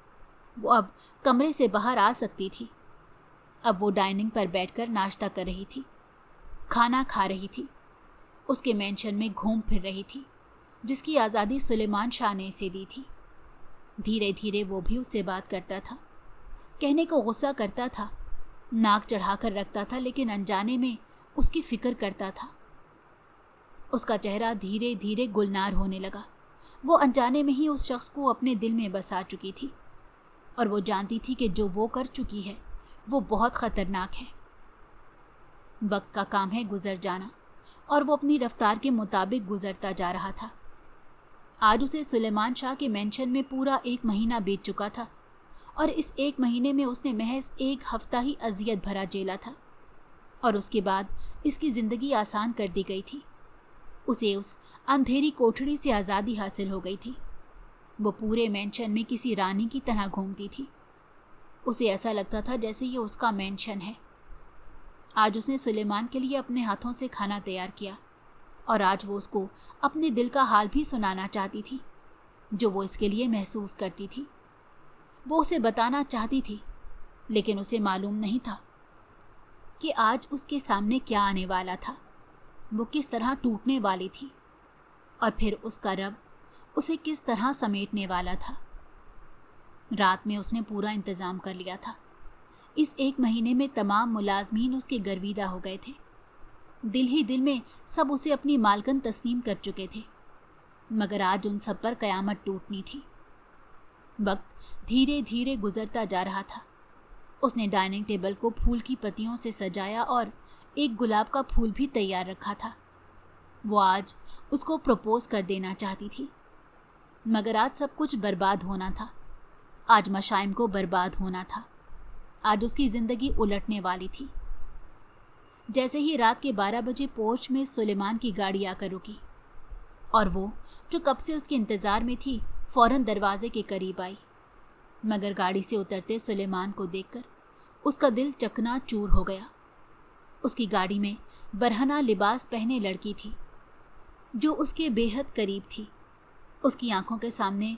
وہ اب کمرے سے باہر آ سکتی تھی۔ اب وہ ڈائننگ پر بیٹھ کر ناشتہ کر رہی تھی، کھانا کھا رہی تھی، اس کے مینشن میں گھوم پھر رہی تھی جس کی آزادی سلیمان شاہ نے اسے دی تھی۔ دھیرے دھیرے وہ بھی اس سے بات کرتا تھا، کہنے کو غصہ کرتا تھا، ناک چڑھا کر رکھتا تھا، لیکن انجانے میں اس کی فکر کرتا تھا۔ اس کا چہرہ دھیرے دھیرے گلنار ہونے لگا۔ وہ انجانے میں ہی اس شخص کو اپنے دل میں بسا چکی تھی، اور وہ جانتی تھی کہ جو وہ کر چکی ہے وہ بہت خطرناک ہے۔ وقت کا کام ہے گزر جانا، اور وہ اپنی رفتار کے مطابق گزرتا جا رہا تھا۔ آج اسے سلیمان شاہ کے مینشن میں پورا 1 مہینہ بیت چکا تھا، اور اس 1 مہینے میں اس نے محض 1 ہفتہ ہی اذیت بھرا جیلا تھا، اور اس کے بعد اس کی زندگی آسان کر دی گئی تھی۔ اسے اس اندھیری کوٹھڑی سے آزادی حاصل ہو گئی تھی۔ وہ پورے مینشن میں کسی رانی کی طرح گھومتی تھی۔ اسے ایسا لگتا تھا جیسے یہ اس کا مینشن ہے۔ आज उसने सुलेमान के लिए अपने हाथों से खाना तैयार किया और आज वो उसको अपने दिल का हाल भी सुनाना चाहती थी, जो वो इसके लिए महसूस करती थी। वो उसे बताना चाहती थी, लेकिन उसे मालूम नहीं था कि आज उसके सामने क्या आने वाला था, वो किस तरह टूटने वाली थी और फिर उसका रब उसे किस तरह समेटने वाला था। रात में उसने पूरा इंतज़ाम कर लिया था। इस 1 महीने में तमाम मुलाजमीन उसके गर्विदा हो गए थे। दिल ही दिल में सब उसे अपनी मालकन तस्लीम कर चुके थे, मगर आज उन सब पर कयामत टूटनी थी। वक्त धीरे धीरे गुजरता जा रहा था। उसने डाइनिंग टेबल को फूल की पत्तियों से सजाया और एक गुलाब का फूल भी तैयार रखा था। वो आज उसको प्रपोज कर देना चाहती थी, मगर आज सब कुछ बर्बाद होना था। आज मशाइम को बर्बाद होना था। आज उसकी ज़िंदगी उलटने वाली थी। जैसे ही रात के 12 बजे पोर्च में सुलेमान की गाड़ी आकर रुकी और वो जो कब से उसके इंतज़ार में थी फौरन दरवाजे के करीब आई, मगर गाड़ी से उतरते सुलेमान को देखकर उसका दिल चकनाचूर हो गया। उसकी गाड़ी में बरहना लिबास पहने लड़की थी जो उसके बेहद करीब थी। उसकी आंखों के सामने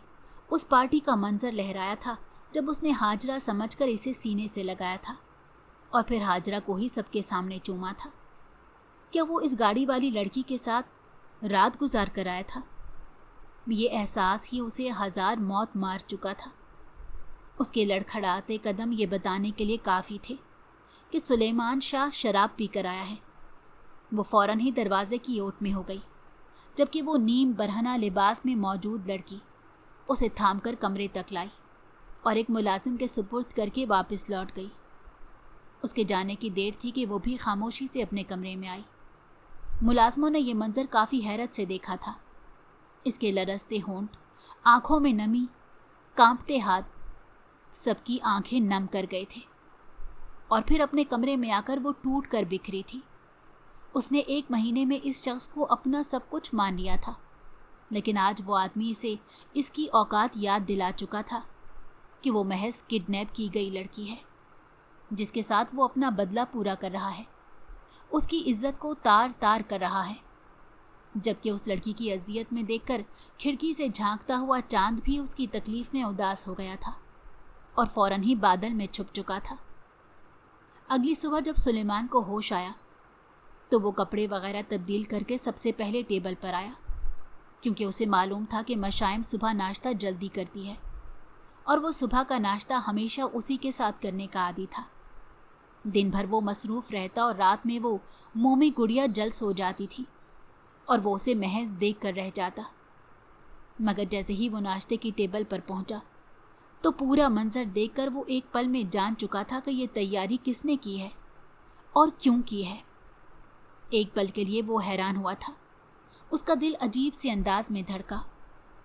उस पार्टी का मंजर लहराया था जब उसने हाजरा समझकर इसे सीने से लगाया था और फिर हाजरा को ही सबके सामने चूमा था। क्या वो इस गाड़ी वाली लड़की के साथ रात गुजार कर आया था? ये एहसास ही उसे 1000 मौत मार चुका था। उसके लड़खड़ाते कदम ये बताने के लिए काफ़ी थे कि सुलेमान शाह शराब पी कर आया है। वो फौरन ही दरवाजे की ओट में हो गई, जबकि वो नीम बरहना लिबास में मौजूद लड़की उसे थामकर कमरे तक लाई और एक मुलाजिम के सुपुर्द करके वापस लौट गई। उसके जाने की देर थी कि वो भी खामोशी से अपने कमरे में आई। मुलाजमों ने यह मंजर काफ़ी हैरत से देखा था। इसके लरसते होंठ, आँखों में नमी, कांपते हाथ, सबकी आंखें नम कर गए थे और फिर अपने कमरे में आकर वो टूट कर बिखरी थी। उसने 1 महीने में इस शख्स को अपना सब कुछ मान लिया था, लेकिन आज वो आदमी इसे इसकी औकात याद दिला चुका था कि वो महज किडनैप की गई लड़की है जिसके साथ वो अपना बदला पूरा कर रहा है, उसकी इज्जत को तार तार कर रहा है। जबकि उस लड़की की अजियत में देखकर खिड़की से झांकता हुआ चांद भी उसकी तकलीफ में उदास हो गया था और फौरन ही बादल में छुप चुका था। अगली सुबह जब सुलेमान को होश आया तो वो कपड़े वगैरह तब्दील करके सबसे पहले टेबल पर आया, क्योंकि उसे मालूम था कि मशाइम सुबह नाश्ता जल्दी करती है और वो सुबह का नाश्ता हमेशा उसी के साथ करने का आदी था। दिन भर वो मसरूफ़ रहता और रात में वो मोमी गुड़िया जल्द सो जाती थी और वो उसे महज देख कर रह जाता। मगर जैसे ही वो नाश्ते की टेबल पर पहुंचा तो पूरा मंजर देखकर वो एक पल में जान चुका था कि ये तैयारी किसने की है और क्यों की है। एक पल के लिए वो हैरान हुआ था। उसका दिल अजीब से अंदाज में धड़का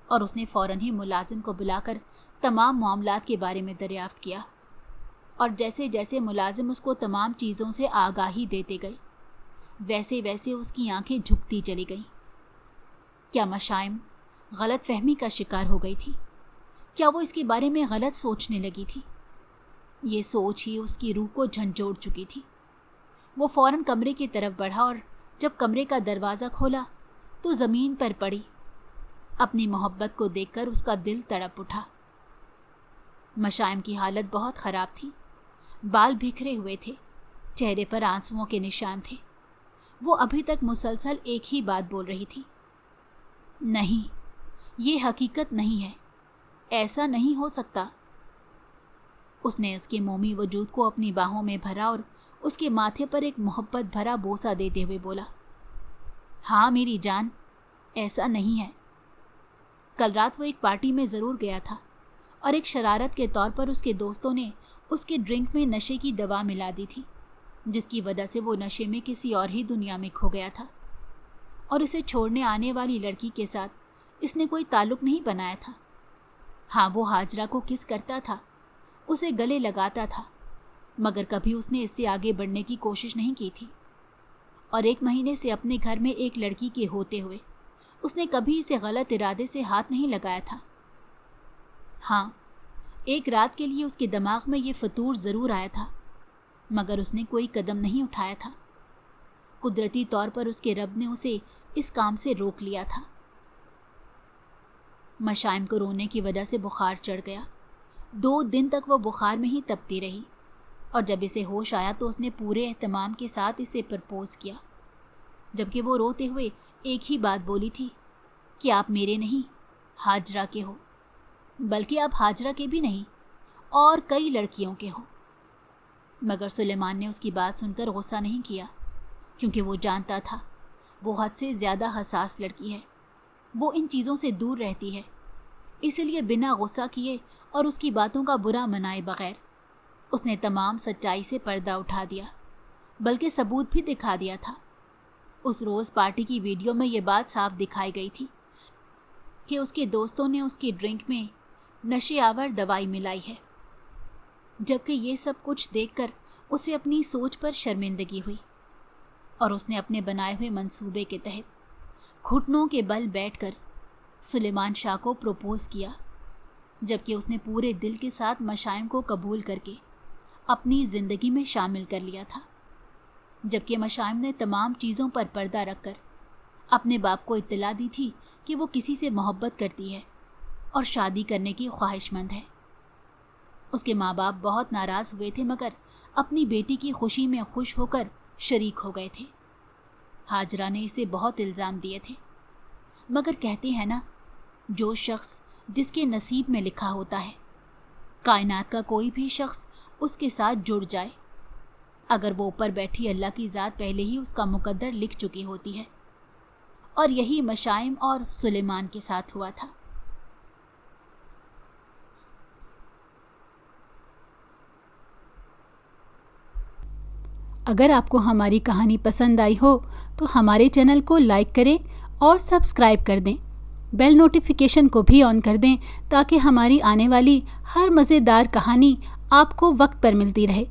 और उसने फ़ौरन ही मुलाजिम को बुलाकर तमाम मामलात के बारे में दरियाफ्त किया और जैसे जैसे मुलाजिम उसको तमाम चीज़ों से आगाही देते गए वैसे वैसे उसकी आंखें झुकती चली गईं। क्या मशाइम गलत फहमी का शिकार हो गई थी? क्या वो इसके बारे में गलत सोचने लगी थी? ये सोच ही उसकी रूह को झंझोड़ चुकी थी। वो फ़ौरन कमरे की तरफ बढ़ा और जब कमरे का दरवाज़ा खोला तो ज़मीन पर पड़ी अपनी मोहब्बत को देखकर उसका दिल तड़प उठा। मशाइम की हालत बहुत ख़राब थी। बाल बिखरे हुए थे, चेहरे पर आंसुओं के निशान थे। वो अभी तक मुसलसल एक ही बात बोल रही थी, नहीं, ये हकीकत नहीं है, ऐसा नहीं हो सकता। उसने उसके मोमी वजूद को अपनी बाहों में भरा और उसके माथे पर एक मोहब्बत भरा बोसा देते हुए बोला, हाँ मेरी जान, ऐसा नहीं है। कल रात वो एक पार्टी में ज़रूर गया था और एक शरारत के तौर पर उसके दोस्तों ने उसके ड्रिंक में नशे की दवा मिला दी थी, जिसकी वजह से वो नशे में किसी और ही दुनिया में खो गया था और इसे छोड़ने आने वाली लड़की के साथ इसने कोई ताल्लुक़ नहीं बनाया था। हाँ, वो हाजरा को किस करता था, उसे गले लगाता था, मगर कभी उसने इससे आगे बढ़ने की कोशिश नहीं की थी और 1 महीने से अपने घर में एक लड़की के होते हुए उसने कभी इसे गलत इरादे से हाथ नहीं लगाया था। हाँ, एक रात के लिए उसके दिमाग में ये फतूर ज़रूर आया था مگر اس نے کوئی قدم نہیں اٹھایا تھا۔ قدرتی طور پر اس کے رب نے اسے اس کام سے روک لیا تھا۔ مشائم کو رونے کی وجہ سے بخار چڑھ گیا۔ 2 دن تک وہ بخار میں ہی تپتی رہی، اور جب اسے ہوش آیا تو اس نے پورے اہتمام کے ساتھ اسے پرپوز کیا، جبکہ وہ روتے ہوئے ایک ہی بات بولی تھی کہ آپ میرے نہیں، ہاجرہ کے ہو، بلکہ آپ ہاجرہ کے بھی نہیں اور کئی لڑکیوں کے ہو۔ مگر سلیمان نے اس کی بات سن کر غصہ نہیں کیا، کیونکہ وہ جانتا تھا وہ حد سے زیادہ حساس لڑکی ہے، وہ ان چیزوں سے دور رہتی ہے۔ اس لیے بنا غصہ کیے اور اس کی باتوں کا برا منائے بغیر اس نے تمام سچائی سے پردہ اٹھا دیا، بلکہ ثبوت بھی دکھا دیا تھا۔ اس روز پارٹی کی ویڈیو میں یہ بات صاف دکھائی گئی تھی کہ اس کے دوستوں نے اس کی ڈرنک میں نشے آور دوائی ملائی ہے، جبکہ یہ سب کچھ دیکھ کر اسے اپنی سوچ پر شرمندگی ہوئی، اور اس نے اپنے بنائے ہوئے منصوبے کے تحت گھٹنوں کے بل بیٹھ کر سلیمان شاہ کو پروپوز کیا، جبکہ اس نے پورے دل کے ساتھ مشائم کو قبول کر کے اپنی زندگی میں شامل کر لیا تھا، جبکہ مشائم نے تمام چیزوں پر پردہ رکھ کر اپنے باپ کو اطلاع دی تھی کہ وہ کسی سے محبت کرتی ہے اور شادی کرنے کی خواہش مند ہے۔ اس کے ماں باپ بہت ناراض ہوئے تھے، مگر اپنی بیٹی کی خوشی میں خوش ہو کر شریک ہو گئے تھے۔ ہاجرہ نے اسے بہت الزام دیے تھے، مگر کہتے ہیں نا، جو شخص جس کے نصیب میں لکھا ہوتا ہے، کائنات کا کوئی بھی شخص اس کے ساتھ جڑ جائے، اگر وہ اوپر بیٹھی اللہ کی ذات پہلے ہی اس کا مقدر لکھ چکی ہوتی ہے، اور یہی مشائم اور سلیمان کے ساتھ ہوا تھا۔ اگر آپ کو ہماری کہانی پسند آئی ہو تو ہمارے چینل کو لائک کریں اور سبسکرائب کر دیں، بیل نوٹیفیکیشن کو بھی آن کر دیں تاکہ ہماری آنے والی ہر مزیدار کہانی آپ کو وقت پر ملتی رہے۔